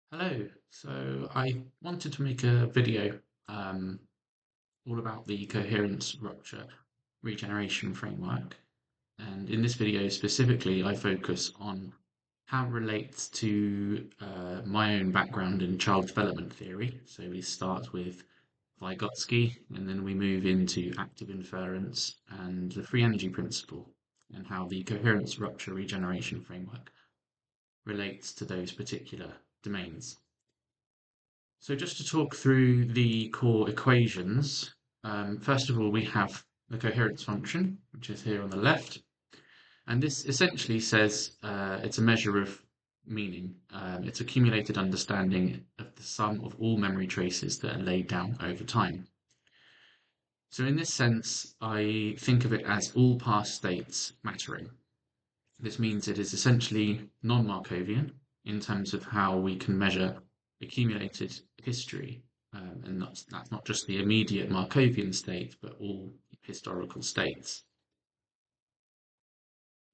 Hello. So I wanted to make a video um, all about the coherence rupture regeneration framework. And in this video specifically, I focus on how it relates to my own background in child development theory. So we start with Vygotsky, and then we move into active inference and the free energy principle, and how the coherence rupture regeneration framework relates to those particular domains. So just to talk through the core equations, first of all, we have the coherence function, which is here on the left. And this essentially says it's a measure of meaning. It's accumulated understanding of the sum of all memory traces that are laid down over time. So in this sense, I think of it as all past states mattering. This means it is essentially non-Markovian in terms of how we can measure accumulated history. And that's not just the immediate Markovian state, but all historical states.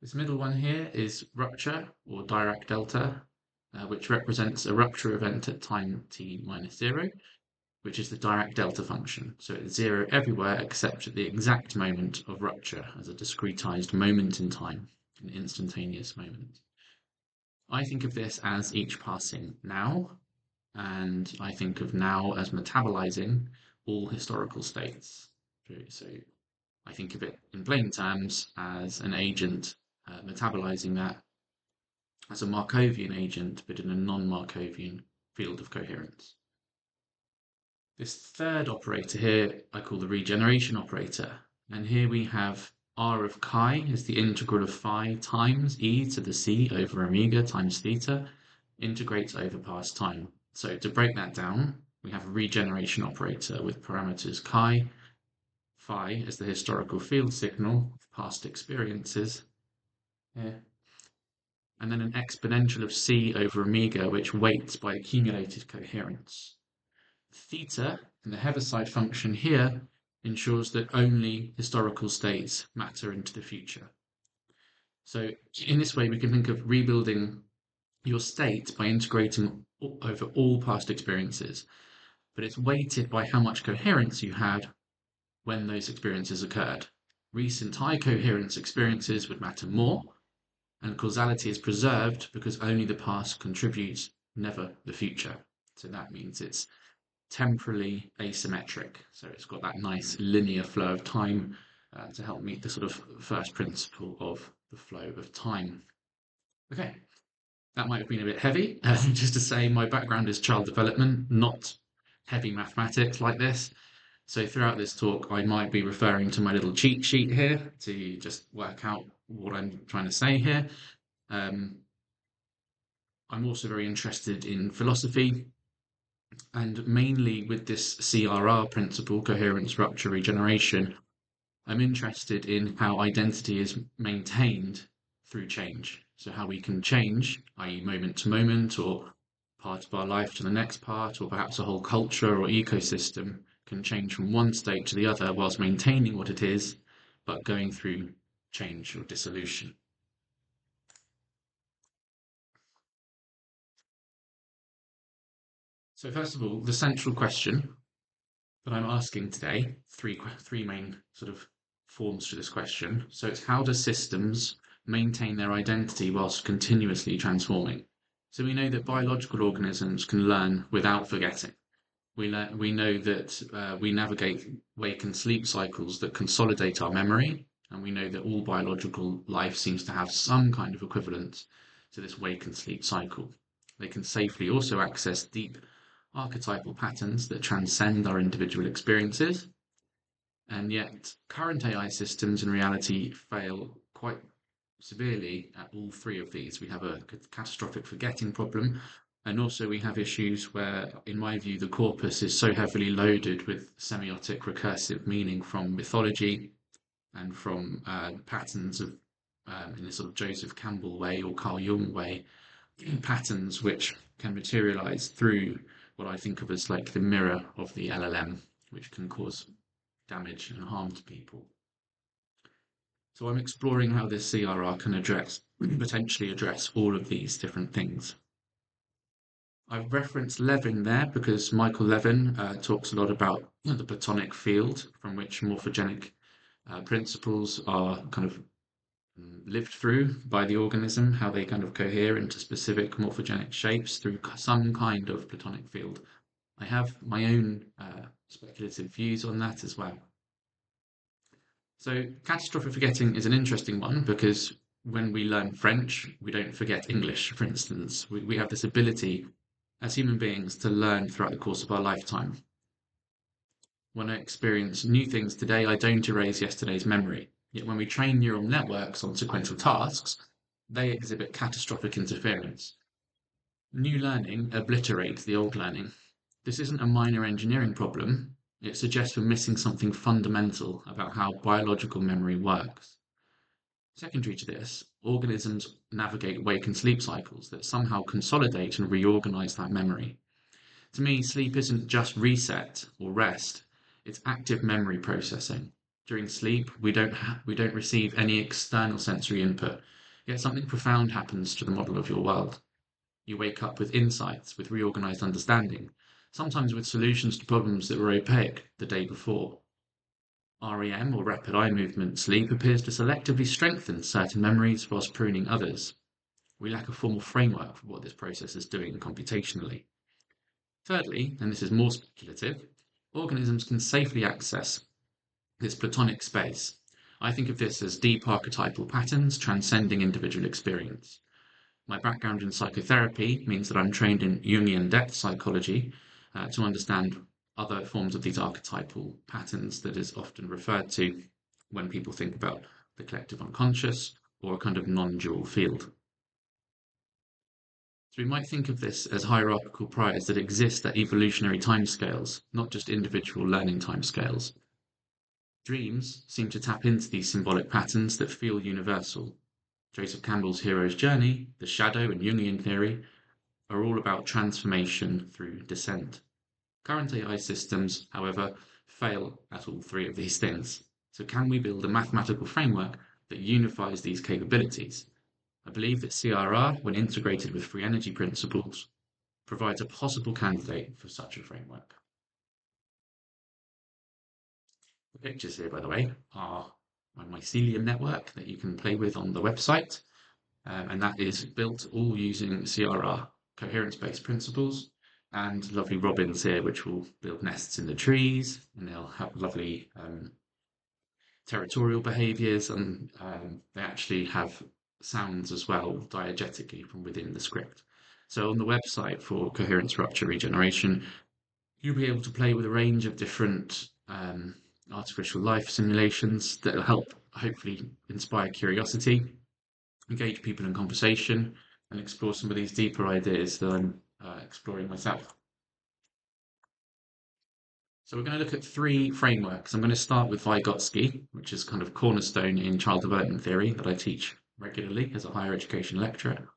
This middle one here is rupture or Dirac delta, which represents a rupture event at time t minus 0, which is the Dirac delta function. So it's 0 everywhere except at the exact moment of rupture as a discretized moment in time, an instantaneous moment. I think of this as each passing now, and I think of now as metabolizing all historical states. So I think of it in plain terms as an agent metabolizing that as a Markovian agent, but in a non-Markovian field of coherence. This third operator here I call the regeneration operator, and here we have r of chi is the integral of phi times e to the c over omega times theta, integrates over past time. So to break that down, we have a regeneration operator with parameters chi, phi as the historical field signal of past experiences here, and then an exponential of c over omega, which weights by accumulated coherence. Theta, in the Heaviside function here, ensures that only historical states matter into the future. So in this way, we can think of rebuilding your state by integrating over all past experiences, but it's weighted by how much coherence you had when those experiences occurred. Recent high coherence experiences would matter more, and causality is preserved because only the past contributes, never the future. So that means it's temporally asymmetric. So it's got that nice linear flow of time to help meet the sort of first principle of the flow of time. Okay, that might have been a bit heavy. Just to say, my background is child development, not heavy mathematics like this. So throughout this talk, I might be referring to my little cheat sheet here to just work out what I'm trying to say here. I'm also very interested in philosophy, and mainly with this CRR principle, coherence, rupture, regeneration, I'm interested in how identity is maintained through change. So how we can change, i.e. moment to moment, or part of our life to the next part, or perhaps a whole culture or ecosystem can change from one state to the other whilst maintaining what it is, but going through change or dissolution. So first of all, the central question that I'm asking today, three main sort of forms to this question. So it's how do systems maintain their identity whilst continuously transforming? So we know that biological organisms can learn without forgetting. We know that we navigate wake and sleep cycles that consolidate our memory, and we know that all biological life seems to have some kind of equivalence to this wake and sleep cycle. They can safely also access deep archetypal patterns that transcend our individual experiences, and yet current AI systems in reality fail quite severely at all three of these. We have a catastrophic forgetting problem, and also we have issues where, in my view, the corpus is so heavily loaded with semiotic recursive meaning from mythology and from patterns of, in a sort of Joseph Campbell way or Carl Jung way, patterns which can materialize through what I think of as like the mirror of the LLM, which can cause damage and harm to people. So I'm exploring how this CRR can potentially address all of these different things. I've referenced Levin there because Michael Levin talks a lot about the Platonic field from which morphogenic principles are kind of lived through by the organism, how they kind of cohere into specific morphogenic shapes through some kind of Platonic field. I have my own speculative views on that as well. So catastrophic forgetting is an interesting one because when we learn French, we don't forget English, for instance. We have this ability as human beings to learn throughout the course of our lifetime. When I experience new things today, I don't erase yesterday's memory. Yet when we train neural networks on sequential tasks, they exhibit catastrophic interference. New learning obliterates the old learning. This isn't a minor engineering problem. It suggests we're missing something fundamental about how biological memory works. Secondary to this, organisms navigate wake and sleep cycles that somehow consolidate and reorganize that memory. To me, sleep isn't just reset or rest, it's active memory processing. During sleep, we don't receive any external sensory input, yet something profound happens to the model of your world. You wake up with insights, with reorganized understanding, sometimes with solutions to problems that were opaque the day before. REM, or rapid eye movement sleep, appears to selectively strengthen certain memories whilst pruning others. We lack a formal framework for what this process is doing computationally. Thirdly, and this is more speculative, organisms can safely access this Platonic space. I think of this as deep archetypal patterns transcending individual experience. My background in psychotherapy means that I'm trained in Jungian depth psychology to understand other forms of these archetypal patterns that is often referred to when people think about the collective unconscious or a kind of non-dual field. So we might think of this as hierarchical priors that exist at evolutionary timescales, not just individual learning timescales. Dreams seem to tap into these symbolic patterns that feel universal. Joseph Campbell's hero's journey, the shadow, and Jungian theory are all about transformation through descent. Current AI systems, however, fail at all three of these things. So can we build a mathematical framework that unifies these capabilities? I believe that CRR, when integrated with free energy principles, provides a possible candidate for such a framework. The pictures here, by the way, are my mycelium network that you can play with on the website, and that is built all using CRR, coherence-based principles, and lovely robins here, which will build nests in the trees, and they'll have lovely territorial behaviors, and they actually have sounds as well, diegetically from within the script. So on the website for Coherence, Rupture, Regeneration, you'll be able to play with a range of different artificial life simulations that will help hopefully inspire curiosity, engage people in conversation, and explore some of these deeper ideas that I'm exploring myself. So we're going to look at three frameworks. I'm going to start with Vygotsky, which is kind of cornerstone in child development theory that I teach regularly as a higher education lecturer.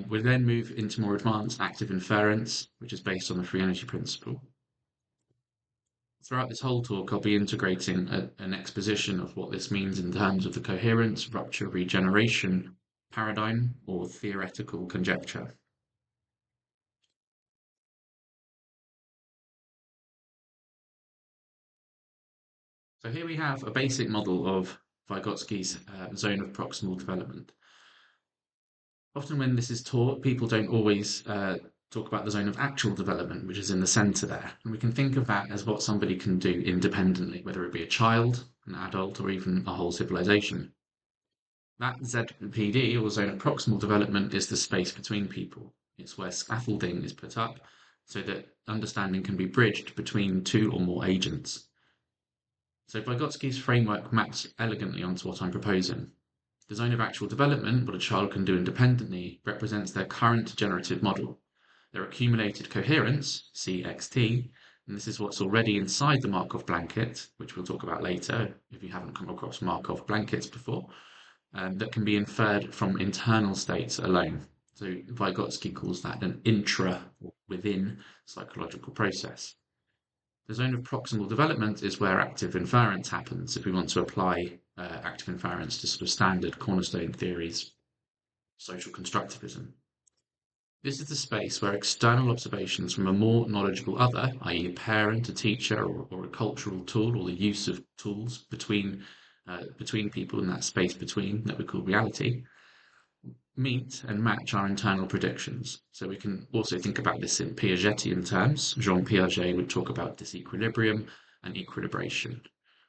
We'll then move into more advanced active inference, which is based on the free energy principle. Throughout this whole talk, I'll be integrating an exposition of what this means in terms of the coherence, rupture, regeneration paradigm or theoretical conjecture. So here we have a basic model of Vygotsky's zone of proximal development. Often when this is taught, people don't always talk about the zone of actual development, which is in the center there. And we can think of that as what somebody can do independently, whether it be a child, an adult, or even a whole civilization. That ZPD, or zone of proximal development, is the space between people. It's where scaffolding is put up so that understanding can be bridged between two or more agents. So Vygotsky's framework maps elegantly onto what I'm proposing. The zone of actual development, what a child can do independently, represents their current generative model. Their accumulated coherence, CXT, and this is what's already inside the Markov blanket, which we'll talk about later if you haven't come across Markov blankets before, that can be inferred from internal states alone. So Vygotsky calls that an intra, or within, psychological process. The zone of proximal development is where active inference happens if we want to apply active inference to sort of standard cornerstone theories, social constructivism. This is the space where external observations from a more knowledgeable other, i.e. a parent, a teacher, or a cultural tool, or the use of tools between people in that space between that we call reality, meet and match our internal predictions. So we can also think about this in Piagetian terms. Jean Piaget would talk about disequilibrium and equilibration,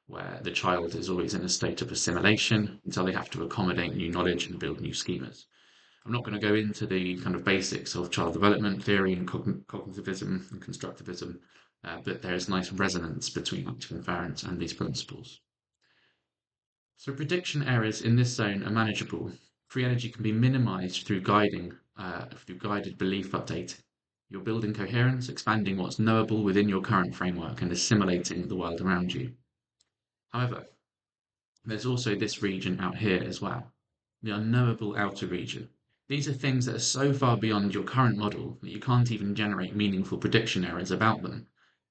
where the child is always in a state of assimilation until they have to accommodate new knowledge and build new schemas. I'm not going to go into the kind of basics of child development theory and cognitivism and constructivism, but there's nice resonance between active inference and these principles. So prediction errors in this zone are manageable. Free energy can be minimized through guided belief updating. You're building coherence, expanding what's knowable within your current framework and assimilating the world around you. However, there's also this region out here as well, the unknowable outer region. These are things that are so far beyond your current model that you can't even generate meaningful prediction errors about them.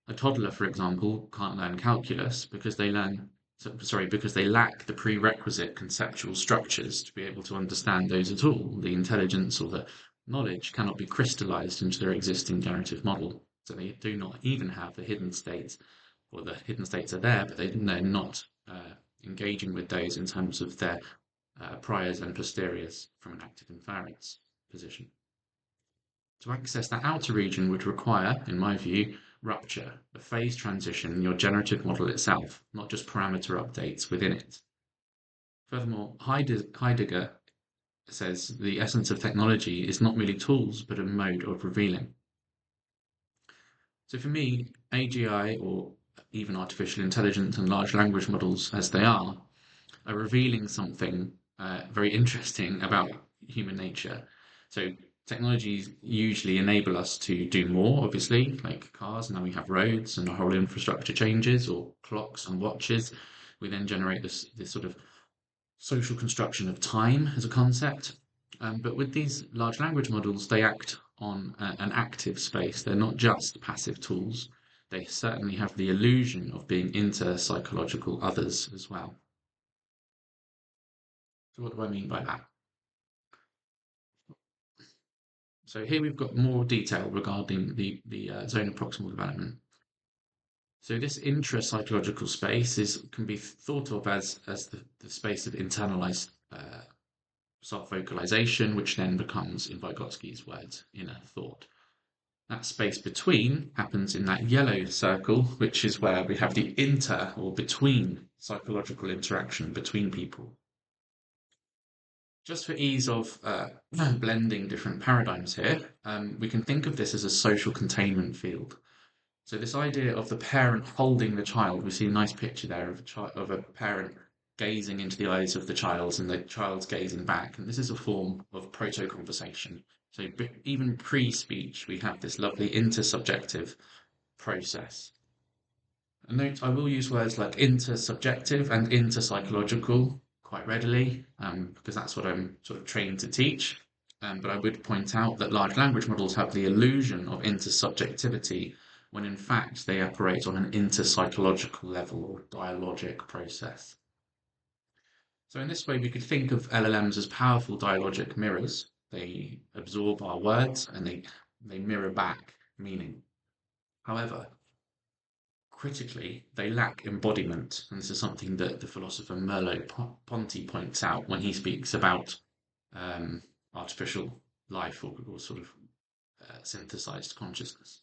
A toddler, for example, can't learn calculus because they lack the prerequisite conceptual structures to be able to understand those at all. The intelligence or the knowledge cannot be crystallized into their existing generative model. So they do not even have the hidden states, or the hidden states are there, but they're not engaging with those in terms of their priors and posteriors from an active inference position. To access that outer region would require, in my view, rupture, a phase transition in your generative model itself, not just parameter updates within it. Furthermore, Heidegger says the essence of technology is not merely tools, but a mode of revealing. So for me, AGI, or even artificial intelligence and large language models as they are revealing something very interesting about human nature. So technologies usually enable us to do more, obviously, like cars. Now we have roads and our whole infrastructure changes, or clocks and watches. We then generate this sort of social construction of time as a concept. But with these large language models, they act on an active space. They're not just passive tools. They certainly have the illusion of being inter-psychological others as well. So what do I mean by that? So here we've got more detail regarding the zone of proximal development. So this intra-psychological space can be thought of as the space of internalized self-vocalization, which then becomes, in Vygotsky's words, inner thought. That space between happens in that yellow circle, which is where we have the inter or between psychological interaction between people. Just for ease of blending different paradigms here, we can think of this as a social containment field. So this idea of the parent holding the child, we see a nice picture there of a parent gazing into the eyes of the child and the child's gazing back. And this is a form of proto-conversation. So even pre-speech, we have this lovely intersubjective process. And note, I will use words like intersubjective and interpsychological quite readily, because that's what I'm sort of trained to teach. But I would point out that large language models have the illusion of intersubjectivity when in fact they operate on an interpsychological level or dialogic process. So in this way, we could think of LLMs as powerful dialogic mirrors. They absorb our words and they mirror back meaning. However, critically, they lack embodiment, and this is something that the philosopher Merleau-Ponty points out when he speaks about artificial life or sort of synthesized consciousness.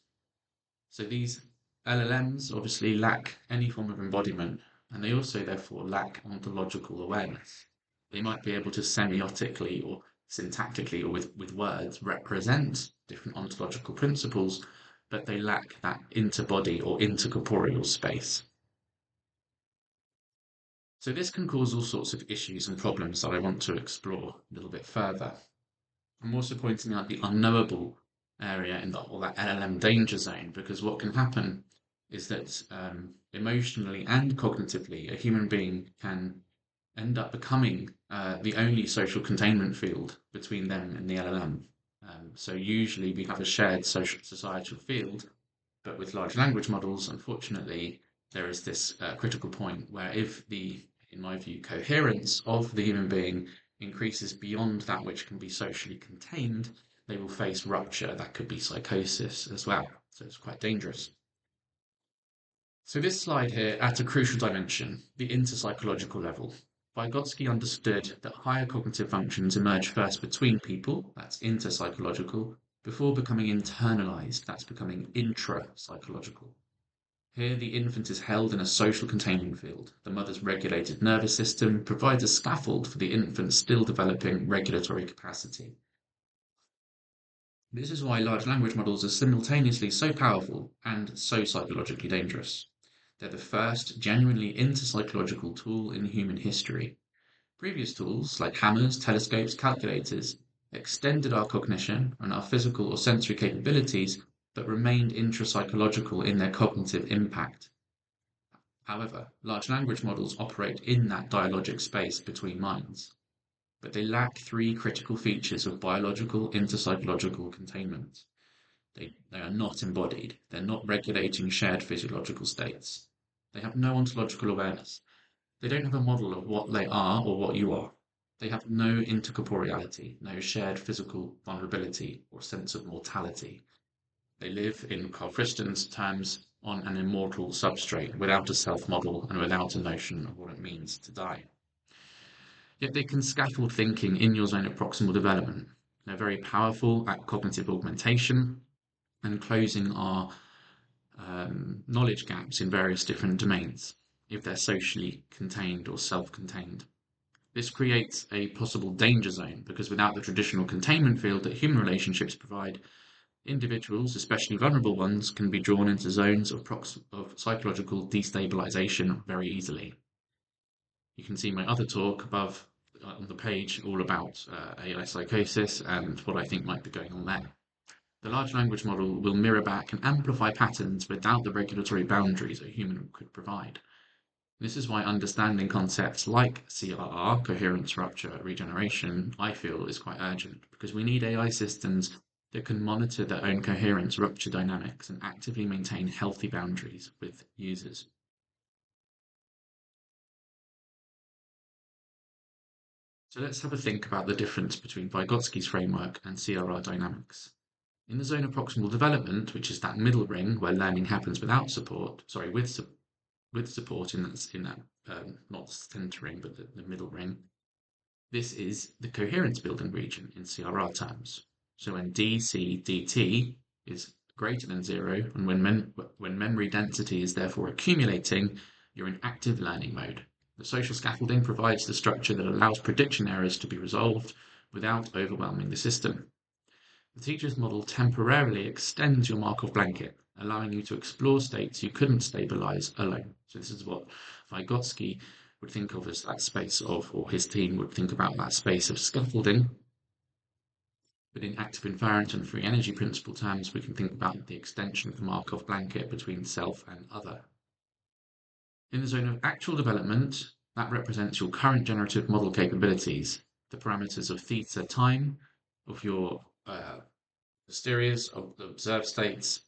So these LLMs obviously lack any form of embodiment, and they also therefore lack ontological awareness. They might be able to semiotically or syntactically or with words represent different ontological principles, but they lack that interbody or intercorporeal space. So this can cause all sorts of issues and problems that I want to explore a little bit further. I'm also pointing out the unknowable area or that LLM danger zone, because what can happen is that emotionally and cognitively, a human being can end up becoming the only social containment field between them and the LLM. So usually we have a shared social societal field, but with large language models, unfortunately, there is this critical point where if in my view, coherence of the human being increases beyond that which can be socially contained, they will face rupture. That could be psychosis as well. So it's quite dangerous. So this slide here at a crucial dimension, the interpsychological level. Vygotsky understood that higher cognitive functions emerge first between people, that's interpsychological, before becoming internalized, that's becoming intrapsychological. Here, the infant is held in a social containment field. The mother's regulated nervous system provides a scaffold for the infant's still developing regulatory capacity. This is why large language models are simultaneously so powerful and so psychologically dangerous. They're the first genuinely interpsychological tool in human history. Previous tools, like hammers, telescopes, calculators, extended our cognition and our physical or sensory capabilities, but remained intrapsychological in their cognitive impact. However, large language models operate in that dialogic space between minds, but they lack three critical features of biological interpsychological containment. They are not embodied, they're not regulating shared physiological states. They have no ontological awareness. They don't have a model of what they are or what you are. They have no intercorporeality, no shared physical vulnerability or sense of mortality. They live, in Carl Friston's terms, on an immortal substrate, without a self-model and without a notion of what it means to die. Yet they can scaffold thinking in your zone of proximal development. They're very powerful at cognitive augmentation and closing our knowledge gaps in various different domains, if they're socially contained or self-contained. This creates a possible danger zone because without the traditional containment field that human relationships provide, individuals, especially vulnerable ones, can be drawn into zones of psychological destabilization very easily. You can see my other talk above on the page all about AI psychosis and what I think might be going on there. The large language model will mirror back and amplify patterns without the regulatory boundaries a human could provide. This is why understanding concepts like CRR, Coherence, Rupture, Regeneration, I feel is quite urgent, because we need AI systems that can monitor their own coherence rupture dynamics and actively maintain healthy boundaries with users. So let's have a think about the difference between Vygotsky's framework and CRR dynamics. In the zone of proximal development, which is that middle ring where learning happens without support, sorry, with support in that not centering, but the middle ring, this is the coherence building region in CRR terms. So when dc/dt is greater than 0, and when memory density is therefore accumulating, you're in active learning mode. The social scaffolding provides the structure that allows prediction errors to be resolved without overwhelming the system. The teacher's model temporarily extends your Markov blanket, allowing you to explore states you couldn't stabilize alone. So this is what Vygotsky would think of as that space of, or his team would think about that space of scaffolding. But in active inference and free energy principle terms, we can think about the extension of the Markov blanket between self and other. In the zone of actual development, that represents your current generative model capabilities, the parameters of theta time, of your hystereas, of the observed states,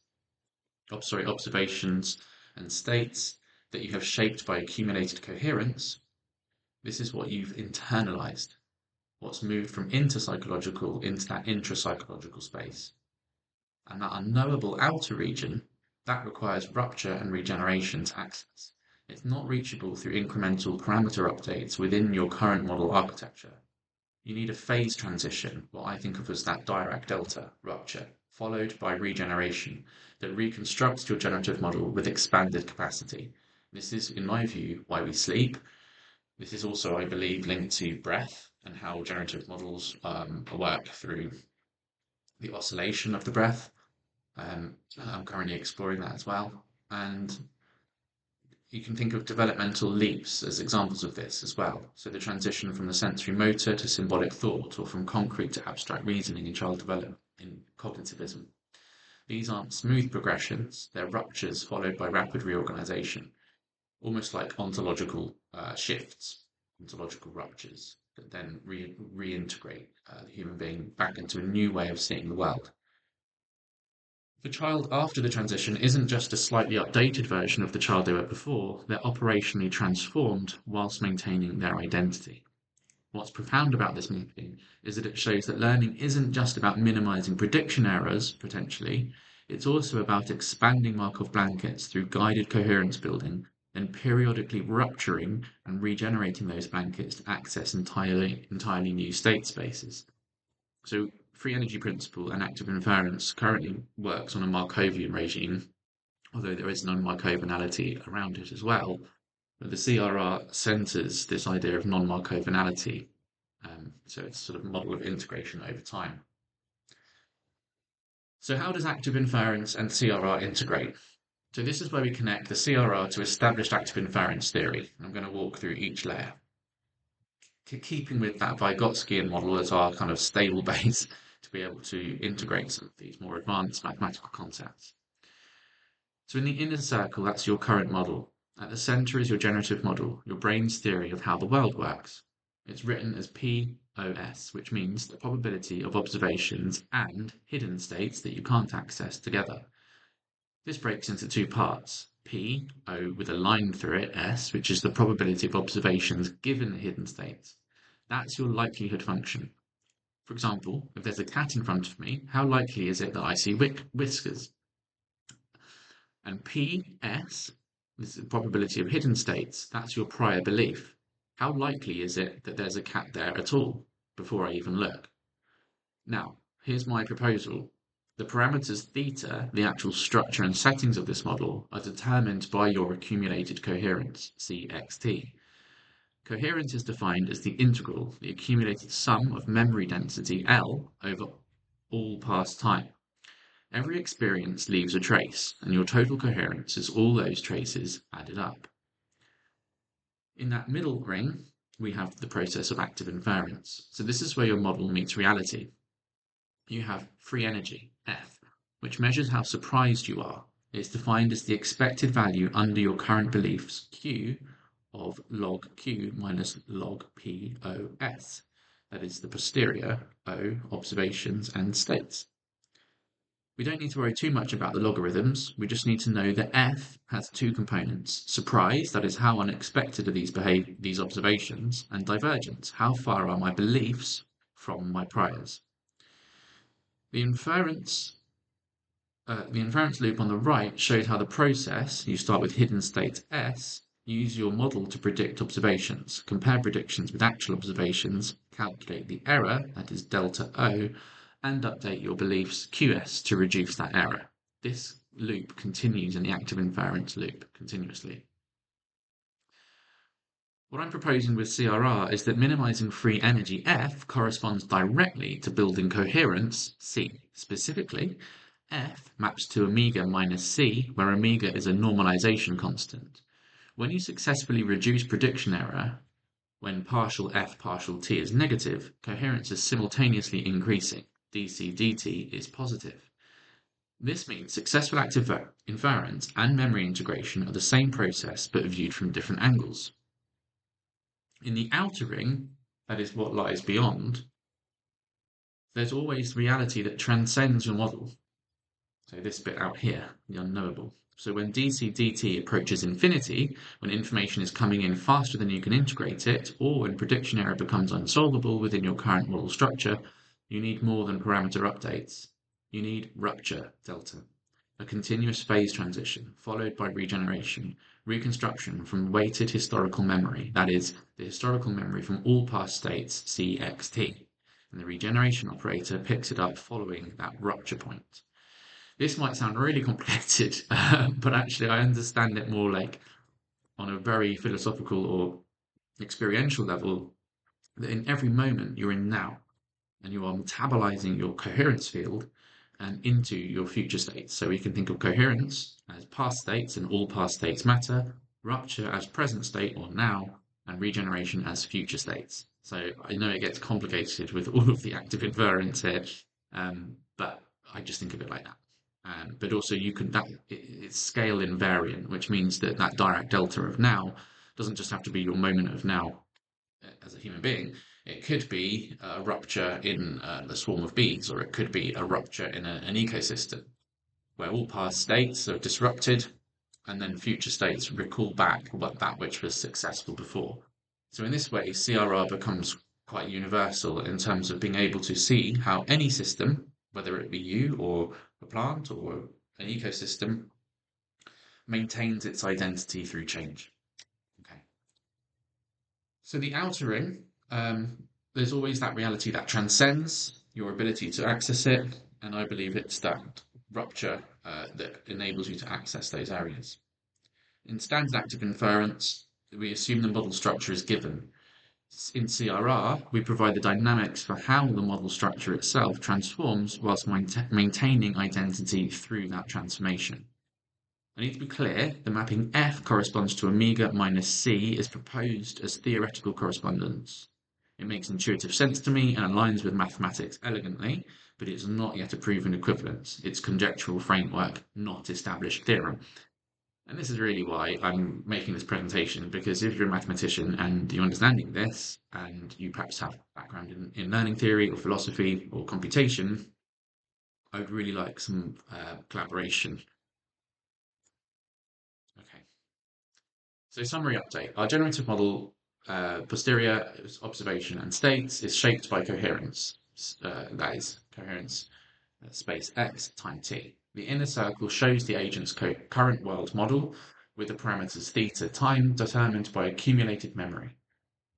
observations and states that you have shaped by accumulated coherence. This is what you've internalized, what's moved from interpsychological into that intrapsychological space. And that unknowable outer region, that requires rupture and regeneration to access. It's not reachable through incremental parameter updates within your current model architecture. You need a phase transition, what I think of as that Dirac delta rupture, followed by regeneration that reconstructs your generative model with expanded capacity. This is, in my view, why we sleep. This is also, I believe, linked to breath and how generative models work through the oscillation of the breath. I'm currently exploring that as well. And you can think of developmental leaps as examples of this as well. So the transition from the sensory motor to symbolic thought, or from concrete to abstract reasoning in child development in cognitivism. These aren't smooth progressions, they're ruptures followed by rapid reorganization, almost like ontological shifts, ontological ruptures that then reintegrate the human being back into a new way of seeing the world. The child after the transition isn't just a slightly updated version of the child they were before, they're operationally transformed whilst maintaining their identity. What's profound about this mapping is that it shows that learning isn't just about minimizing prediction errors, potentially, it's also about expanding Markov blankets through guided coherence building and periodically rupturing and regenerating those blankets to access entirely new state spaces. So free energy principle and active inference currently works on a Markovian regime, although there is non-Markovanality around it as well. But the CRR centers this idea of non-Markovanality. So it's sort of a model of integration over time. So how does active inference and CRR integrate? So this is where we connect the CRR to established active inference theory. I'm going to walk through each layer. Keeping with that Vygotskian model as our kind of stable base to be able to integrate some of these more advanced mathematical concepts. So in the inner circle, that's your current model. At the center is your generative model, your brain's theory of how the world works. It's written as POS, which means the probability of observations and hidden states that you can't access together. This breaks into two parts. P, O with a line through it, S, which is the probability of observations given the hidden states. That's your likelihood function. For example, if there's a cat in front of me, how likely is it that I see whiskers? And PS, this is the probability of hidden states. That's your prior belief. How likely is it that there's a cat there at all before I even look? Now, here's my proposal. The parameters theta, the actual structure and settings of this model, are determined by your accumulated coherence, CXT. Coherence is defined as the integral, the accumulated sum of memory density L over all past time. Every experience leaves a trace, and your total coherence is all those traces added up. In that middle ring, we have the process of active inference. So this is where your model meets reality. You have free energy, F, which measures how surprised you are. It's defined as the expected value under your current beliefs, Q, of log Q minus log POS. That is the posterior, O, observations and states. We don't need to worry too much about the logarithms. We just need to know that F has two components. Surprise, that is how unexpected are these observations, and divergence, how far are my beliefs from my priors. The inference loop on the right shows how the process, you start with hidden state S, use your model to predict observations, compare predictions with actual observations, calculate the error, that is delta O, and update your beliefs QS to reduce that error. This loop continues in the active inference loop continuously. What I'm proposing with CRR is that minimizing free energy F corresponds directly to building coherence C. Specifically, F maps to omega minus C, where omega is a normalization constant. When you successfully reduce prediction error, when partial F partial T is negative, coherence is simultaneously increasing. dc dt is positive. This means successful active inference and memory integration are the same process but viewed from different angles. In the outer ring, that is what lies beyond, there's always reality that transcends your model. So this bit out here, the unknowable. So when dc dt approaches infinity, when information is coming in faster than you can integrate it, or when prediction error becomes unsolvable within your current model structure, you need more than parameter updates. You need rupture delta, a continuous phase transition, followed by regeneration, reconstruction from weighted historical memory, that is, the historical memory from all past states, CXT, and the regeneration operator picks it up following that rupture point. This might sound really complicated, but actually I understand it more like on a very philosophical or experiential level, that in every moment you're in now, and you are metabolizing your coherence field and into your future states. So we can think of coherence as past states and all past states matter, rupture as present state or now, and regeneration as future states. So I know it gets complicated with all of the active inference here, but I just think of it like that. But also it's scale invariant, which means that Dirac delta of now doesn't just have to be your moment of now as a human being. It could be a rupture in the swarm of bees, or it could be a rupture in an ecosystem where all past states are disrupted and then future states recall back that which was successful before. So in this way, CRR becomes quite universal in terms of being able to see how any system, whether it be you or a plant or an ecosystem, maintains its identity through change. Okay. So the outer ring, there's always that reality that transcends your ability to access it, and I believe it's that rupture that enables you to access those areas. In standard active inference, we assume the model structure is given. In CRR, we provide the dynamics for how the model structure itself transforms whilst maintaining identity through that transformation. I need to be clear, the mapping F corresponds to omega minus C is proposed as theoretical correspondence. It makes intuitive sense to me and aligns with mathematics elegantly, but it is not yet a proven equivalence. It's conjectural framework, not established theorem. And this is really why I'm making this presentation, because if you're a mathematician and you're understanding this, and you perhaps have background in learning theory or philosophy or computation, I would really like some collaboration. Okay. So summary update. Our generative model, posterior observation and states, is shaped by coherence. That is coherence space x time t. The inner circle shows the agent's current world model with the parameters theta time determined by accumulated memory.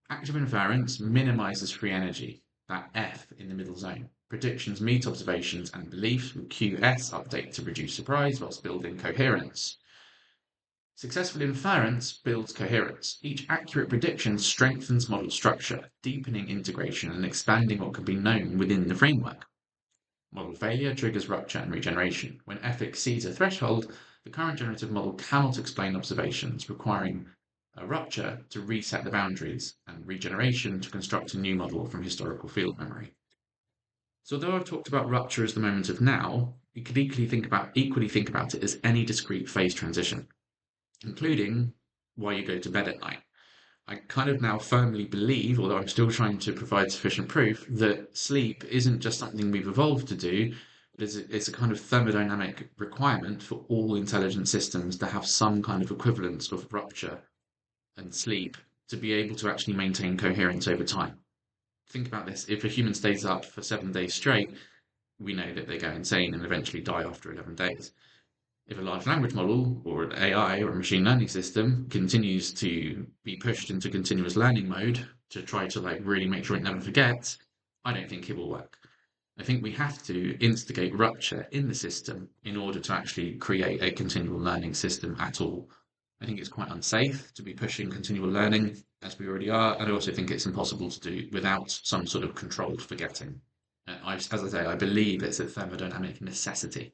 Active inference minimizes free energy, that F in the middle zone. Predictions meet observations and beliefs with QS update to reduce surprise whilst building coherence. Successful inference builds coherence. Each accurate prediction strengthens model structure, deepening integration and expanding what can be known within the framework. Model failure triggers rupture and regeneration. When F exceeds a threshold, the current generative model cannot explain observations, requiring a rupture to reset the boundaries and regeneration to construct a new model from historical field memory. So although I've talked about rupture as the moment of now, you could equally think about it as any discrete phase transition, including why you go to bed at night. I kind of now firmly believe, although I'm still trying to provide sufficient proof, that sleep isn't just something we've evolved to do, but it's a kind of thermodynamic requirement for all intelligent systems to have some kind of equivalence of rupture and sleep to be able to actually maintain coherence over time. Think about this. If a human stays up for 7 days straight, we know that they go insane and eventually die after 11 days. If a large language model or an AI or a machine learning system continues to be pushed into continuous learning mode to try to really make sure it never forgets, I don't think it will work. I think we have to instigate rupture in the system in order to actually create a continual learning system at all. I think it's quite unsafe to be pushing continual learning as we already are, and I also think it's impossible to do without some sort of controlled forgetting. As I say, I believe it's a thermodynamic necessity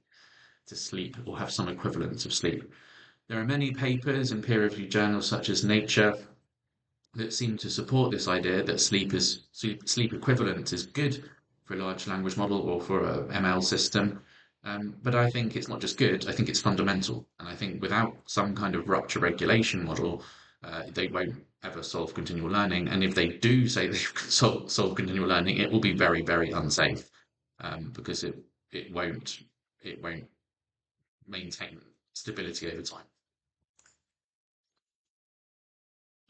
to sleep or have some equivalence of sleep. There are many papers in peer-reviewed journals such as Nature that seem to support this idea that sleep equivalent is good for a large language model or for a ML system. But I think it's not just good, I think it's fundamental. And I think without some kind of rupture regulation model, they won't ever solve continual learning. And if they do say they solve continual learning, it will be very, very unsafe because it won't maintain stability over time.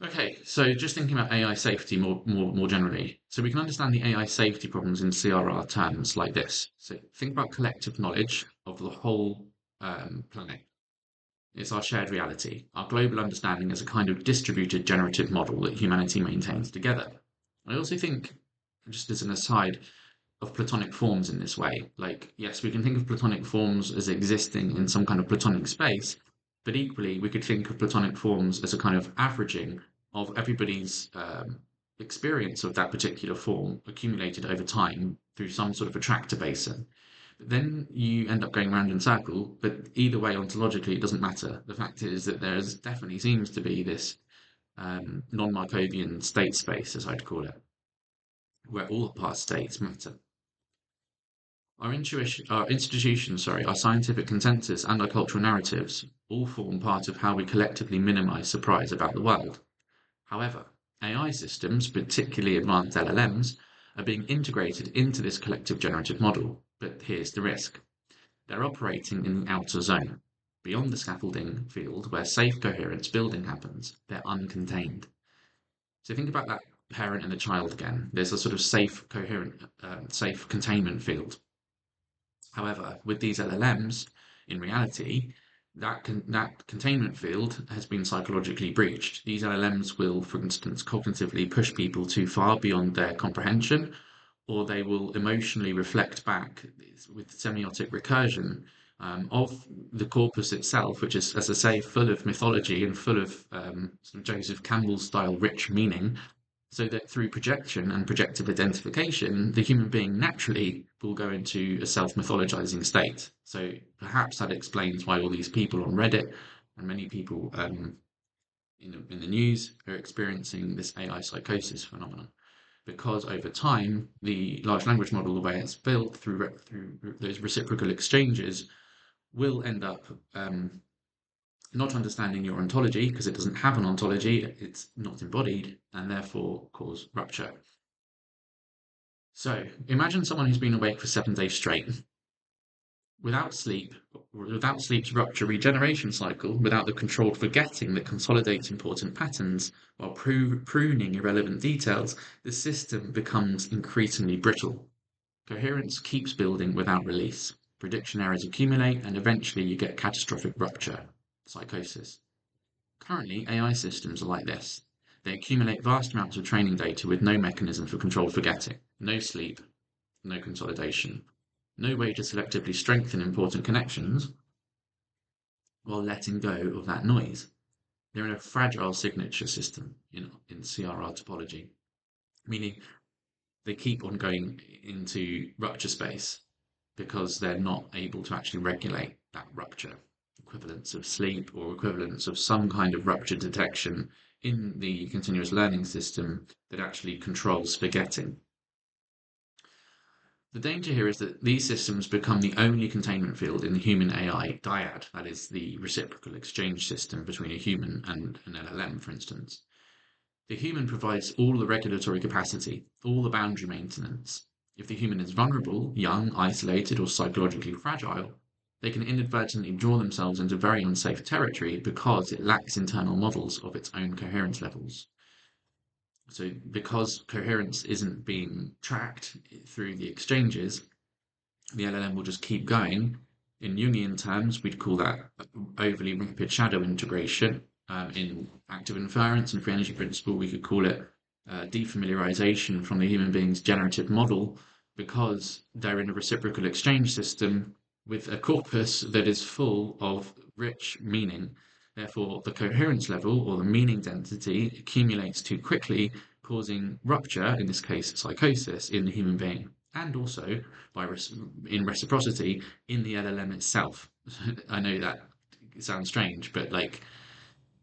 Okay, so just thinking about AI safety more generally. So we can understand the AI safety problems in CRR terms like this. So think about collective knowledge of the whole planet. It's our shared reality, our global understanding as a kind of distributed generative model that humanity maintains together. I also think, just as an aside, of Platonic forms in this way. Like, yes, we can think of Platonic forms as existing in some kind of Platonic space, but equally, we could think of Platonic forms as a kind of averaging of everybody's experience of that particular form accumulated over time through some sort of attractor basin. But then you end up going round in circle, but either way, ontologically, it doesn't matter. The fact is that there definitely seems to be this non-Markovian state space, as I'd call it, where all past states matter. Our institutions, our scientific consensus, and our cultural narratives all form part of how we collectively minimize surprise about the world. However, AI systems, particularly advanced LLMs, are being integrated into this collective generative model. But here's the risk. They're operating in the outer zone, beyond the scaffolding field where safe coherence building happens. They're uncontained. So think about that parent and the child again. There's a sort of safe, coherent, safe containment field. However, with these LLMs, in reality, that containment field has been psychologically breached. These LLMs will, for instance, cognitively push people too far beyond their comprehension, or they will emotionally reflect back with semiotic recursion of the corpus itself, which is, as I say, full of mythology and full of sort of Joseph Campbell style rich meaning, so that through projection and projective identification, the human being naturally will go into a self-mythologizing state. So perhaps that explains why all these people on Reddit and many people in the news are experiencing this AI psychosis phenomenon. Because over time, the large language model, the way it's built through those reciprocal exchanges, will end up not understanding your ontology because it doesn't have an ontology, it's not embodied, and therefore cause rupture. So imagine someone who's been awake for 7 days straight, without sleep, without sleep's rupture regeneration cycle, without the controlled forgetting that consolidates important patterns, while pruning irrelevant details, the system becomes increasingly brittle. Coherence keeps building without release. Prediction errors accumulate, and eventually you get catastrophic rupture, psychosis. Currently, AI systems are like this. They accumulate vast amounts of training data with no mechanism for controlled forgetting, no sleep, no consolidation, no way to selectively strengthen important connections while letting go of that noise. They're in a fragile signature system in CRR topology, meaning they keep on going into rupture space because they're not able to actually regulate that rupture. Equivalence of sleep or equivalence of some kind of rupture detection in the continuous learning system that actually controls forgetting. The danger here is that these systems become the only containment field in the human AI dyad, that is, the reciprocal exchange system between a human and an LLM, for instance. The human provides all the regulatory capacity, all the boundary maintenance. If the human is vulnerable, young, isolated, or psychologically fragile, they can inadvertently draw themselves into very unsafe territory because it lacks internal models of its own coherence levels. So because coherence isn't being tracked through the exchanges, the LLM will just keep going. In Jungian terms, we'd call that overly rapid shadow integration. In active inference and free energy principle, we could call it defamiliarization from the human being's generative model because they're in a reciprocal exchange system with a corpus that is full of rich meaning. Therefore, the coherence level or the meaning density accumulates too quickly, causing rupture, in this case psychosis, in the human being, and also in reciprocity in the LLM itself. I know that sounds strange, but like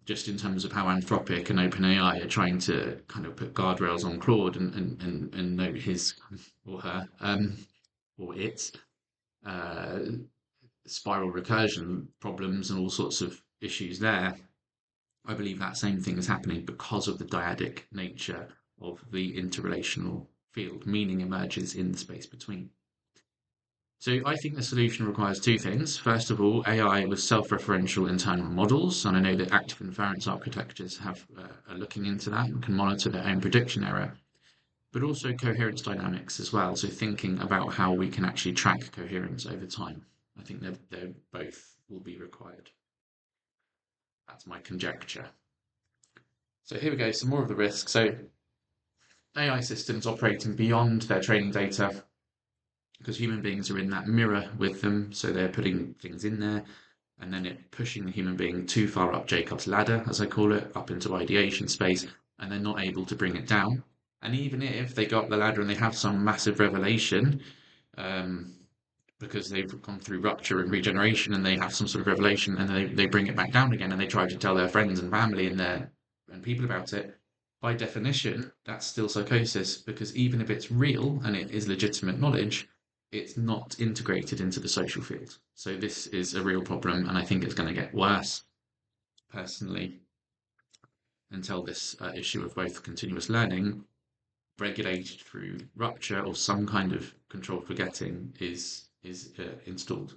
just in terms of how Anthropic and OpenAI are trying to kind of put guardrails on Claude and note his or her or its uh, spiral recursion problems and all sorts of issues there. I believe that same thing is happening because of the dyadic nature of the interrelational field. Meaning emerges in the space between. So I think the solution requires two things. First of all, AI with self-referential internal models, and I know that active inference architectures are looking into that and can monitor their own prediction error, but also coherence dynamics as well. So thinking about how we can actually track coherence over time. I think they both will be required. That's my conjecture. So here we go, some more of the risks. So AI systems operating beyond their training data, because human beings are in that mirror with them, so they're putting things in there, and then it pushing the human being too far up Jacob's ladder, as I call it, up into ideation space, and they're not able to bring it down. And even if they go up the ladder and they have some massive revelation, um, because they've gone through rupture and regeneration and they have some sort of revelation and they bring it back down again and they try to tell their friends and family and people about it, by definition, that's still psychosis because even if it's real and it is legitimate knowledge, it's not integrated into the social field. So this is a real problem and I think it's going to get worse personally until this issue of both continuous learning regulated through rupture or some kind of controlled forgetting is installed.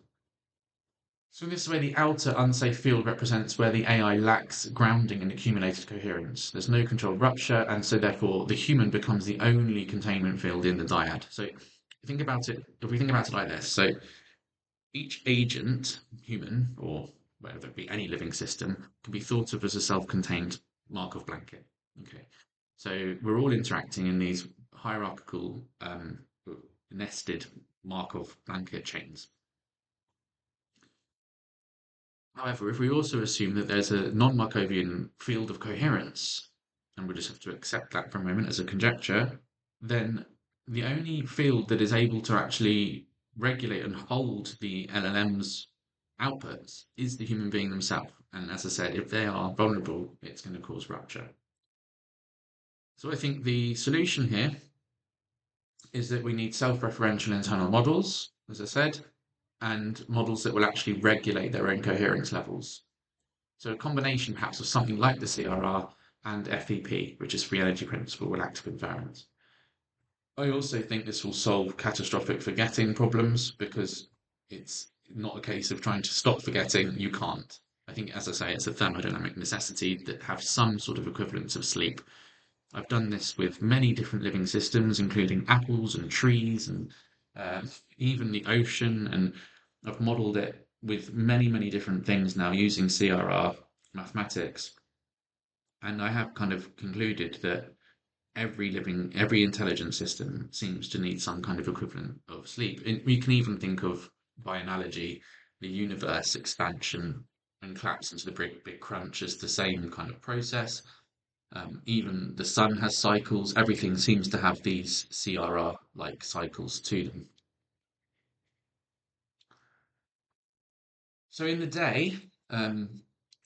So in this way, the outer unsafe field represents where the AI lacks grounding in accumulated coherence. There's no controlled rupture, and so therefore the human becomes the only containment field in the dyad. So think about it, if we think about it like this, so each agent, human or whether it be any living system, can be thought of as a self-contained Markov blanket. Okay, so we're all interacting in these hierarchical, nested Markov blanket chains. However, if we also assume that there's a non-Markovian field of coherence, and we just have to accept that for a moment as a conjecture, then the only field that is able to actually regulate and hold the LLM's outputs is the human being themselves. And as I said, if they are vulnerable, it's going to cause rupture. So I think the solution here is that we need self-referential internal models, as I said, and models that will actually regulate their own coherence levels. So a combination perhaps of something like the CRR and FEP, which is free energy principle with active invariance. I also think this will solve catastrophic forgetting problems because it's not a case of trying to stop forgetting. You can't. I think, as I say, it's a thermodynamic necessity that have some sort of equivalence of sleep. I've done this with many different living systems, including apples and trees and even the ocean, and I've modeled it with many, many different things now using CRR mathematics. And I have kind of concluded that every intelligent system seems to need some kind of equivalent of sleep. We can even think of, by analogy, the universe expansion and collapse into the big crunch as the same kind of process. Even the sun has cycles. Everything seems to have these CRR-like cycles to them. So in the day,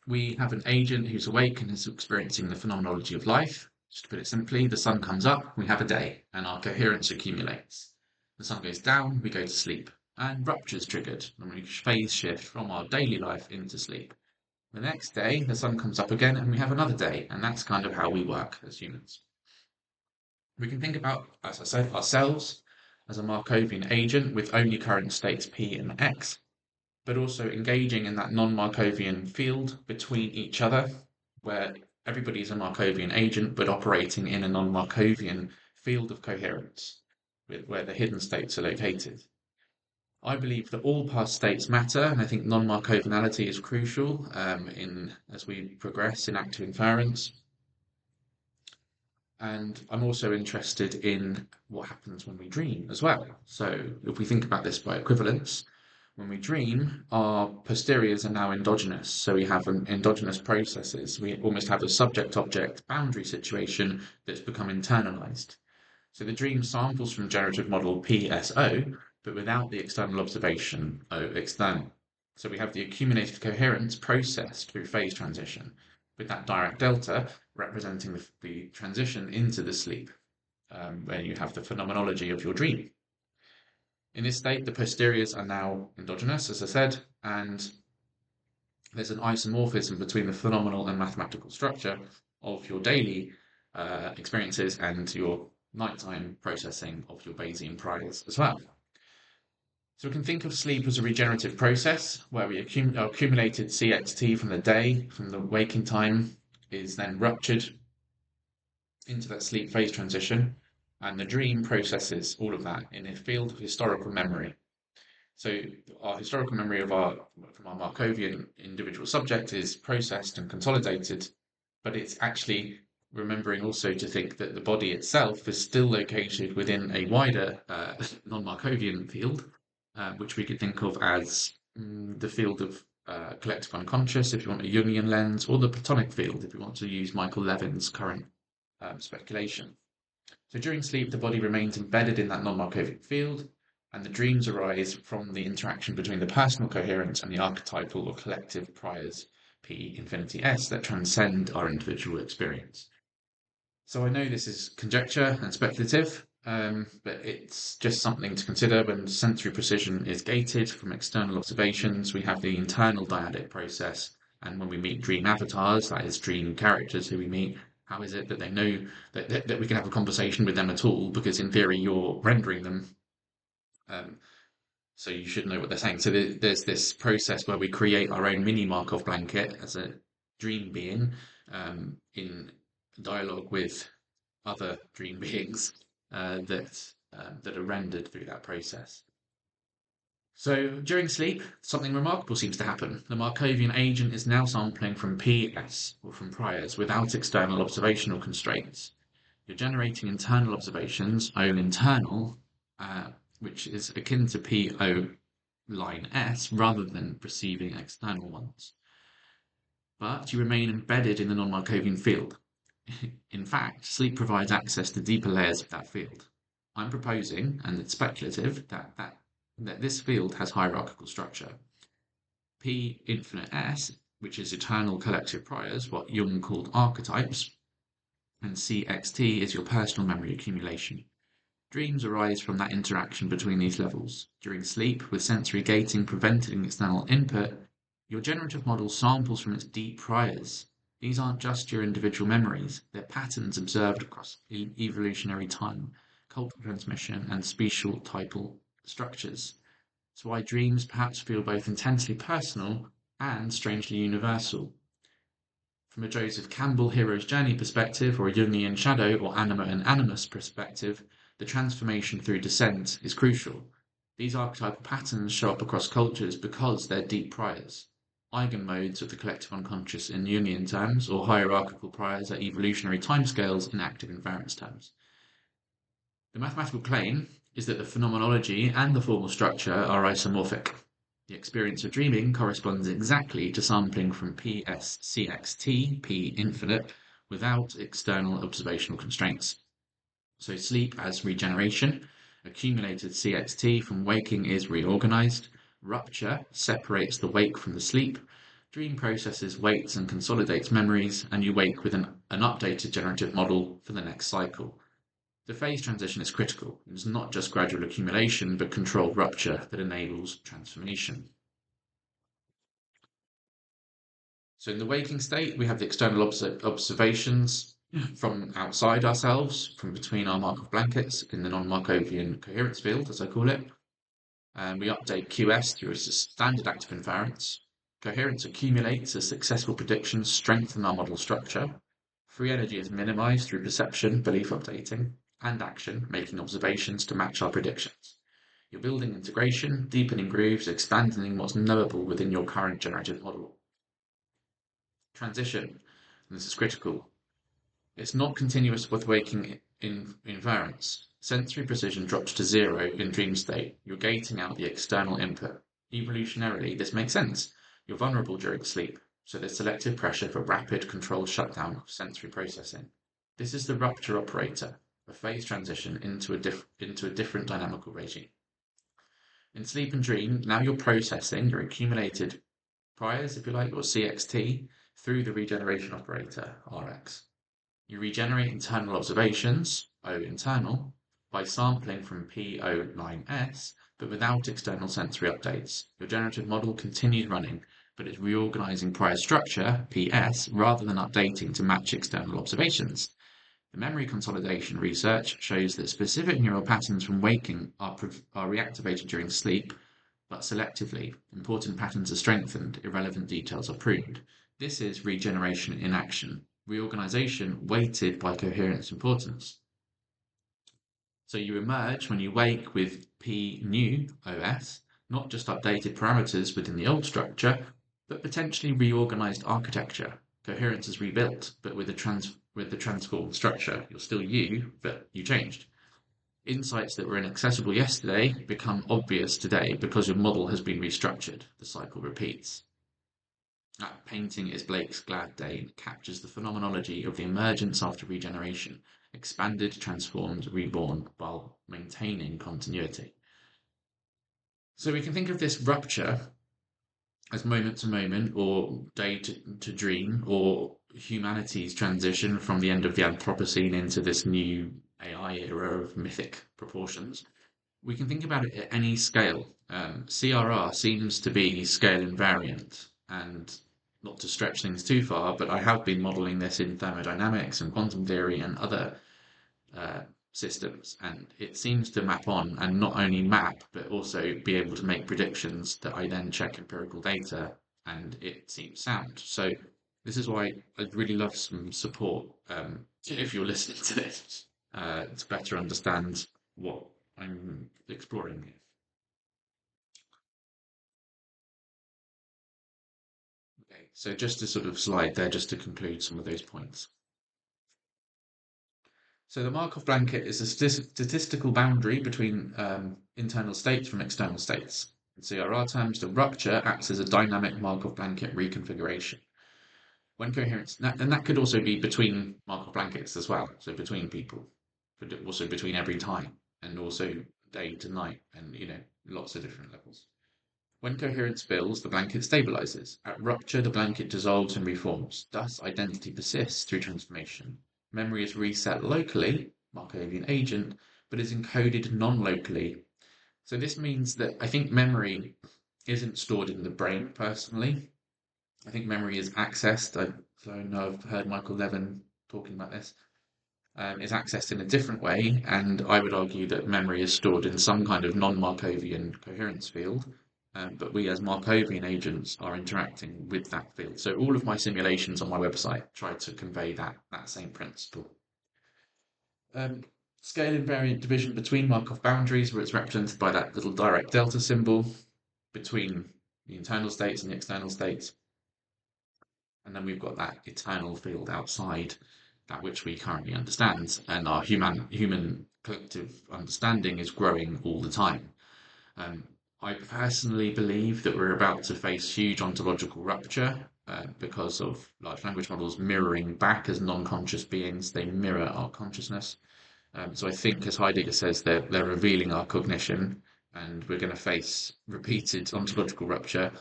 we have an agent who's awake and is experiencing the phenomenology of life. Just to put it simply, the sun comes up, we have a day, and our coherence accumulates. The sun goes down, we go to sleep, and rupture is triggered, and we phase shift from our daily life into sleep. The next day, the sun comes up again, and we have another day, and that's kind of how we work as humans. We can think about, as I said, ourselves as a Markovian agent with only current states P and X, but also engaging in that non-Markovian field between each other, where everybody is a Markovian agent, but operating in a non-Markovian field of coherence, where the hidden states are located. I believe that all past states matter, and I think non-Markovianality is crucial as we progress in active inference. And I'm also interested in what happens when we dream as well. So if we think about this by equivalence, when we dream, our posteriors are now endogenous. So we have endogenous processes. We almost have a subject-object boundary situation that's become internalized. So the dream samples from generative model PSO, but without the external observation O external. So we have the accumulated coherence processed through phase transition, with that Dirac delta representing the transition into the sleep, where you have the phenomenology of your dream. In this state, the posteriors are now endogenous, as I said, and there's an isomorphism between the phenomenal and mathematical structure of your daily experiences and your nighttime processing of your Bayesian priors as well. So we can think of sleep as a regenerative process where we accumulated CXT from the day, from the waking time, is then ruptured into that sleep phase transition, and the dream processes all of that in a field of historical memory. So our historical memory from our Markovian individual subject is processed and consolidated, but it's actually remembering also to think that the body itself is still located within a wider non-Markovian field, which we could think of as the field of collective unconscious, if you want a Jungian lens, or the Platonic field, if you want to use Michael Levin's current speculation. So during sleep, the body remains embedded in that non-Markovian field, and the dreams arise from the interaction between the personal coherence and the archetypal or collective priors P infinity S that transcend our individual experience. So I know this is conjecture and speculative, but it's just something to consider when sensory precision is gated from external observations. We have the internal dyadic process, and when we meet dream avatars, that is dream characters who we meet, how is it that they know that we can have a conversation with them at all? Because in theory, you're rendering them. So you should know what they're saying. So there's this process where we create our own mini Markov blanket as a dream being in dialogue with other dream beings that are rendered through that process. So during sleep, something remarkable seems to happen. The Markovian agent is now sampling from PS, or from priors, without external observational constraints. You're generating internal observations, O internal, which is akin to PO line S, rather than receiving external ones. But you remain embedded in the non-Markovian field. In fact, sleep provides access to deeper layers of that field. I'm proposing, and it's speculative, that this field has hierarchical structure. P infinite S, which is eternal collective priors, what Jung called archetypes, and CXT is your personal memory accumulation. Dreams arise from that interaction between these levels. During sleep, with sensory gating preventing external input, your generative model samples from its deep priors. These aren't just your individual memories, they're patterns observed across evolutionary time, cultural transmission, and special typal structures. It's why dreams perhaps feel both intensely personal and strangely universal. From a Joseph Campbell hero's journey perspective, or a Jungian shadow or anima and animus perspective, the transformation through descent is crucial. These archetypal patterns show up across cultures because they're deep priors. Eigenmodes of the collective unconscious in Jungian terms, or hierarchical priors at evolutionary timescales in active invariance terms. The mathematical claim is that the phenomenology and the formal structure are isomorphic. The experience of dreaming corresponds exactly to sampling from PSCXT, P infinite, without external observational constraints. So sleep as regeneration, accumulated CXT from waking is reorganized, rupture separates the wake from the sleep, dream processes weights and consolidates memories, and you wake with an updated generative model for the next cycle. The phase transition is critical. It's not just gradual accumulation, but controlled rupture that enables transformation. So in the waking state, we have the external observations from outside ourselves, from between our Markov blankets in the non-Markovian coherence field, as I call it. And we update QS through a standard active invariance. Coherence accumulates as successful predictions strengthen our model structure. Free energy is minimized through perception, belief updating, and action, making observations to match our predictions. You're building integration, deepening grooves, expanding what's knowable within your current generative model. Transition, and this is critical. It's not continuous with waking in invariance. Sensory precision drops to 0 in dream state. You're gating out the external input. Evolutionarily, this makes sense. You're vulnerable during sleep, so there's selective pressure for rapid, controlled shutdown of sensory processing. This is the rupture operator, a phase transition into a different dynamical regime. In sleep and dream, now you're processing your accumulated priors, if you like, or CXT, through the regeneration operator, Rx. You regenerate internal observations, O internal, by sampling from PO line S, but without external sensory updates. Your generative model continues running, but it's reorganizing prior structure, PS, rather than updating to match external observations. The memory consolidation research shows that specific neural patterns from waking are reactivated during sleep, but selectively. Important patterns are strengthened, irrelevant details are pruned. This is regeneration in action, reorganization weighted by coherence importance. So you emerge when you wake with P new OS, not just updated parameters within the old structure, but potentially reorganized architecture. Coherence is rebuilt, but with the transformed structure. You're still you, but you changed. Insights that were inaccessible yesterday become obvious today because your model has been restructured. The cycle repeats. That painting is Blake's Glad Day and captures the phenomenology of the emergence after regeneration, expanded, transformed, reborn, while maintaining continuity. So we can think of this rupture as moment to moment, or day to dream, or humanity's transition from the end of the Anthropocene into this new AI era of mythic proportions. We can think about it at any scale. CRR seems to be scale invariant, and not to stretch things too far, but I have been modeling this in thermodynamics and quantum theory and other systems, and it seems to map on and not only map but also be able to make predictions that I then check empirical data, and it seems sound. So this is why I'd really love some support, if you're listening to this, to better understand what I'm exploring here. Okay, so just a sort of slide there, just to conclude some of those points. So the Markov blanket is a statistical boundary between internal states from external states. In CRR terms, the rupture acts as a dynamic Markov blanket reconfiguration. When coherence, and that could also be between Markov blankets as well, so between people, but also between every time, and also day to night, and lots of different levels. When coherence builds, the blanket stabilizes. At rupture, the blanket dissolves and reforms. Thus, identity persists through transformation. Memory is reset locally, Markovian agent, but is encoded non-locally. So this means that I think memory isn't stored in the brain personally. I think memory is accessed. I know I've heard Michael Levin talking about this. Is accessed in a different way, and I would argue that memory is stored in some kind of non-Markovian coherence field, but we as Markovian agents are interacting with that field. So all of my simulations on my website try to convey that same principle. Scale invariant division between Markov boundaries, where it's represented by that little direct delta symbol between the internal states and the external states. And then we've got that eternal field outside that which we currently understand, and our human collective understanding is growing all the time. I personally believe that we're about to face huge ontological rupture because of large language models mirroring back as non-conscious beings. They mirror our consciousness. So I think, as Heidegger says, they're revealing our cognition, and we're going to face repeated ontological rupture.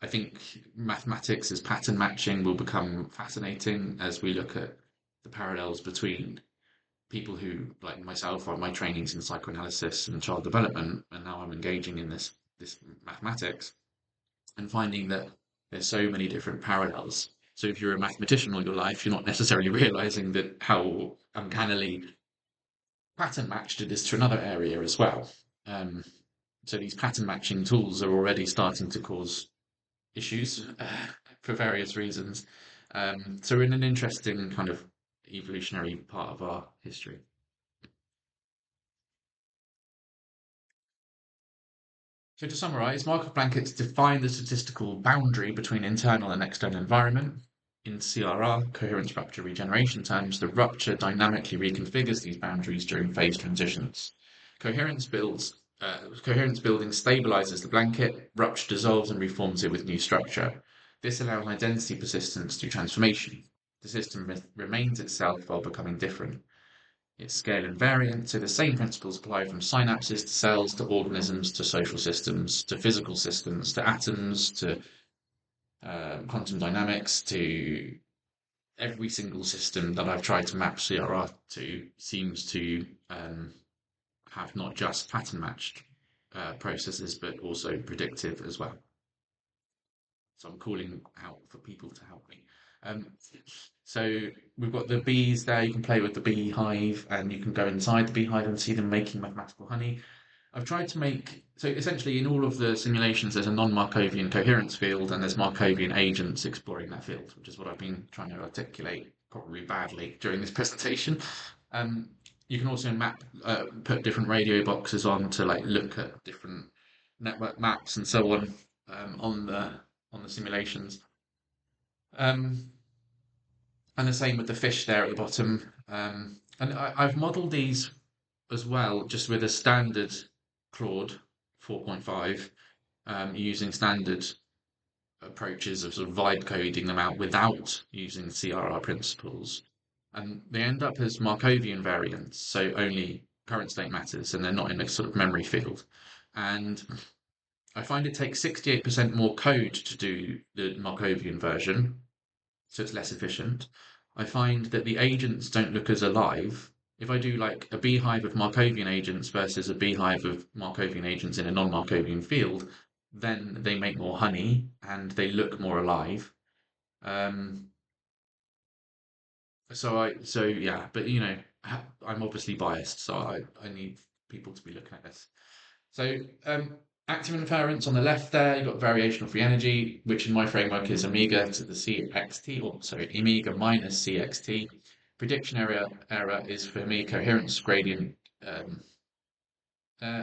I think mathematics as pattern matching will become fascinating as we look at the parallels between people who, like myself, are my trainings in psychoanalysis and child development, and now I'm engaging in this mathematics and finding that there's so many different parallels. So if you're a mathematician all your life, you're not necessarily realizing that how uncannily pattern matched it is to another area as well. So these pattern matching tools are already starting to cause issues for various reasons. So we're in an interesting kind of evolutionary part of our history. So to summarize, Markov blankets define the statistical boundary between internal and external environment. In CRR, coherence rupture regeneration terms, the rupture dynamically reconfigures these boundaries during phase transitions. Coherence building stabilizes the blanket, rupture dissolves and reforms it with new structure. This allows identity persistence through transformation. The system remains itself while becoming different. It's scale invariant, so the same principles apply from synapses to cells to organisms to social systems to physical systems to atoms to quantum dynamics to every single system that I've tried to map CRR to seems to have not just pattern matched processes but also predictive as well. So I'm calling out for people to help me. So we've got the bees there. You can play with the beehive, and you can go inside the beehive and see them making mathematical honey. I've tried to make, so essentially in all of the simulations, there's a non-Markovian coherence field, and there's Markovian agents exploring that field, which is what I've been trying to articulate, probably badly, during this presentation. You can also put different radio boxes on to like look at different network maps and so on the simulations. And the same with the fish there at the bottom. And I've modeled these as well, just with a standard Claude 4.5, using standard approaches of sort of vibe coding them out without using CRR principles. And they end up as Markovian variants, so only current state matters, and they're not in a sort of memory field. And I find it takes 68% more code to do the Markovian version, so it's less efficient. I find that the agents don't look as alive. If I do like a beehive of Markovian agents versus a beehive of Markovian agents in a non-Markovian field, then they make more honey and they look more alive. So yeah, but I'm obviously biased, so I need people to be looking at this. So active inference on the left there, you've got variational free energy, which in my framework is omega to the CXT, or sorry, omega minus CXT. Prediction error is for me coherence gradient um,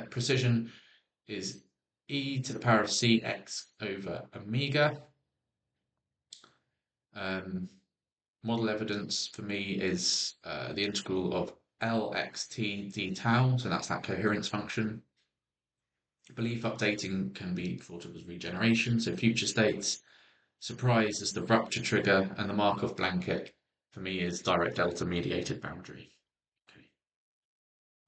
precision is e to the power of cx over omega. Model evidence for me is the integral of lxt d tau, so that's that coherence function. Belief updating can be thought of as regeneration, so future states. Surprise is the rupture trigger, and the Markov blanket for me is direct delta mediated boundary. Okay.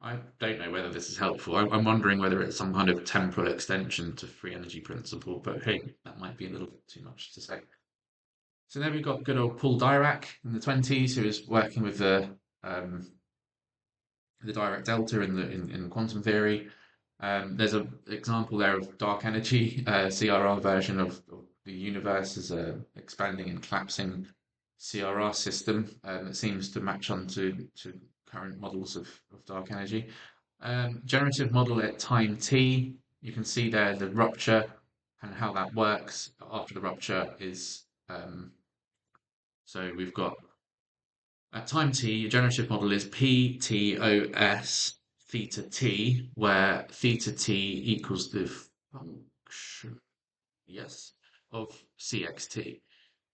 I don't know whether this is helpful. I'm wondering whether it's some kind of temporal extension to free energy principle, but hey, that might be a little bit too much to say. So then we've got good old Paul Dirac in the 20s, who was working with the direct delta in quantum theory. There's an example there of dark energy, CRR version of the universe as a expanding and collapsing CRR system that seems to match on to current models of dark energy. Generative model at time t, you can see there the rupture and how that works after the rupture is so we've got at time t, your generative model is PTOS theta t, where theta t equals the function, yes, of CXT.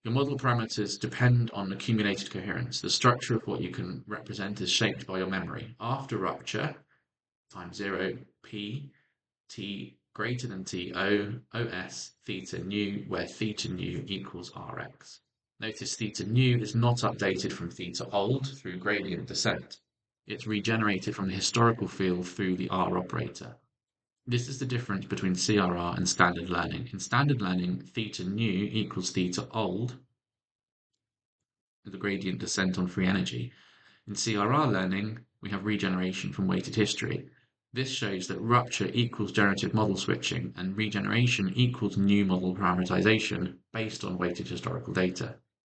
Your model parameters depend on accumulated coherence. The structure of what you can represent is shaped by your memory. After rupture, time 0, P, T greater than TO, OS, theta nu, where theta nu equals Rx. Notice theta nu is not updated from theta old through gradient descent. It's regenerated from the historical field through the R operator. This is the difference between CRR and standard learning. In standard learning, theta nu equals theta old, the gradient descent on free energy. In CRR learning, we have regeneration from weighted history. This shows that rupture equals generative model switching and regeneration equals new model parameterization based on weighted historical data.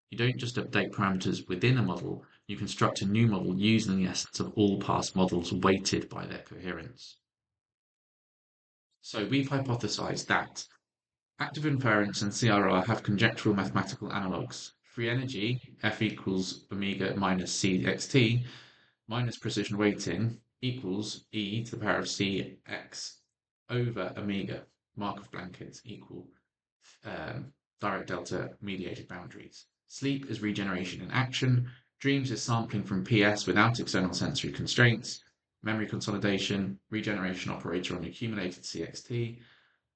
You don't just update parameters within a model, you construct a new model using the essence of all past models weighted by their coherence. So we've hypothesized that active inference and CRR have conjectural mathematical analogues. Free energy, F equals omega minus CXT, minus precision weighting equals e to the power of cx over omega, Markov blankets equal direct delta mediated boundaries. Sleep is regeneration in action. Dreams is sampling from PS without external sensory constraints. Memory consolidation, regeneration operator on accumulated CXT.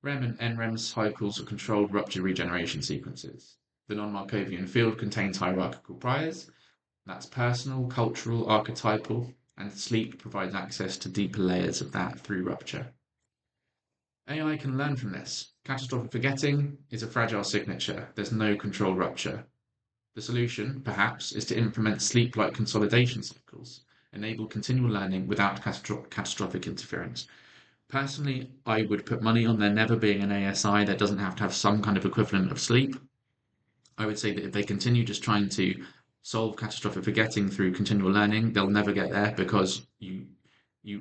REM and NREM cycles are controlled rupture regeneration sequences. The non-Markovian field contains hierarchical priors. That's personal, cultural, archetypal, and sleep provides access to deeper layers of that through rupture. AI can learn from this. Catastrophic forgetting is a fragile signature. There's no control rupture. The solution, perhaps, is to implement sleep-like consolidation cycles, enable continual learning without catastrophic interference. Personally, I would put money on there never being an ASI that doesn't have to have some kind of equivalent of sleep. I would say that if they continue just trying to solve catastrophic forgetting through continual learning, they'll never get there because you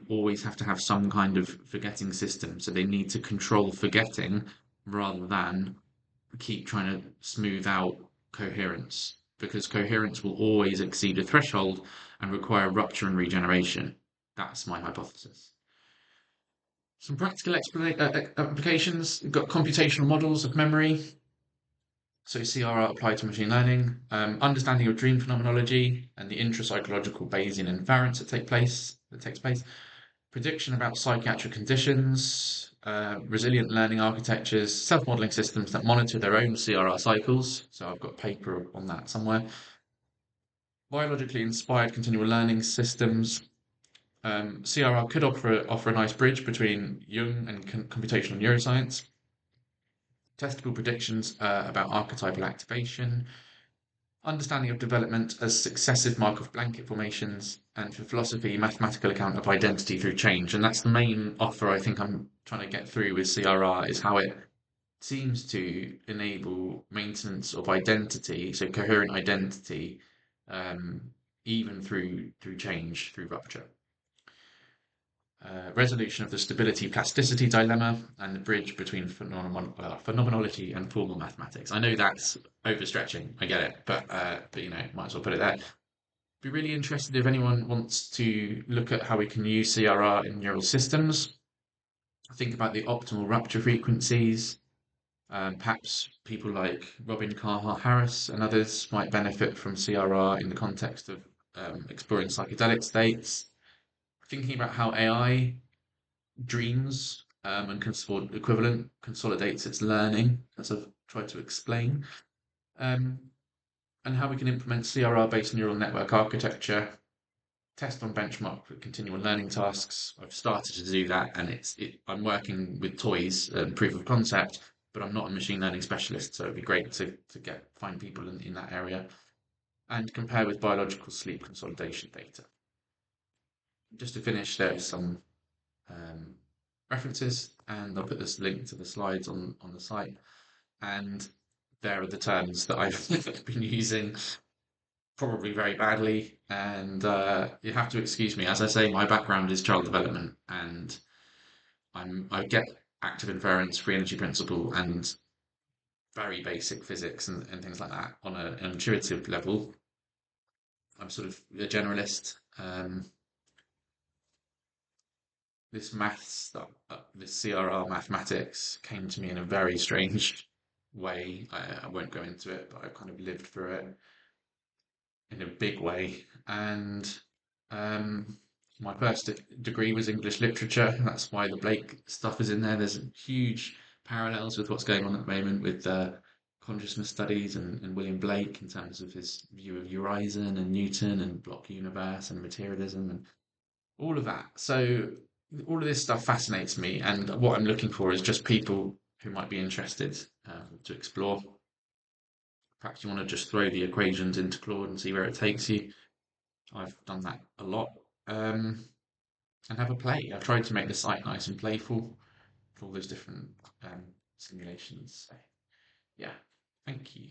always have to have some kind of forgetting system. So they need to control forgetting rather than keep trying to smooth out coherence, because coherence will always exceed a threshold and require rupture and regeneration. That's my hypothesis. Some practical applications. We've got computational models of memory. So CRR applied to machine learning, understanding of dream phenomenology and the intrapsychological Bayesian inference that takes place, prediction about psychiatric conditions, resilient learning architectures, self-modeling systems that monitor their own CRR cycles. So I've got a paper on that somewhere. Biologically inspired continual learning systems. CRR could offer a nice bridge between Jung and computational neuroscience. Testable predictions about archetypal activation, understanding of development as successive Markov blanket formations, and for philosophy, mathematical account of identity through change. And that's the main offer I think I'm trying to get through with CRR, is how it seems to enable maintenance of identity, so coherent identity, even through change, through rupture. Resolution of the stability plasticity dilemma and the bridge between phenomenology and formal mathematics. I know that's overstretching, I get it, but might as well put it there. Be really interested if anyone wants to look at how we can use CRR in neural systems. Think about the optimal rupture frequencies. Perhaps people like Robin Carhart-Harris and others might benefit from CRR in the context of exploring psychedelic states. Thinking about how AI dreams and equivalent consolidates its learning, as I've tried to explain, um, and how we can implement CRR-based neural network architecture, test on benchmark for continual learning tasks. I've started to do that, and I'm working with toys and proof of concept, but I'm not a machine learning specialist, so it'd be great to find people in that area and compare with biological sleep consolidation data. Just to finish, there's some um, references, and I'll put this link to the slides on the site. And there are the terms that I've been using, probably very badly. And you have to excuse me. As I say, my background is child development, and I get active inference, free energy principle, and very basic physics and things like that on an intuitive level. I'm sort of a generalist. This this CRR mathematics came to me in a very strange way. I won't go into it, but I kind of lived through it in a big way. And um, my first degree was English literature. That's why the Blake stuff is in there. There's huge parallels with what's going on at the moment with consciousness studies and William Blake in terms of his view of Urizen and Newton and block universe and materialism and all of that. So all of this stuff fascinates me, and what I'm looking for is just people who might be interested to explore. Perhaps you want to just throw the equations into Claude and see where it takes you. I've done that a lot. And have a play. I've tried to make the site nice and playful for all those different simulations. So, yeah, thank you.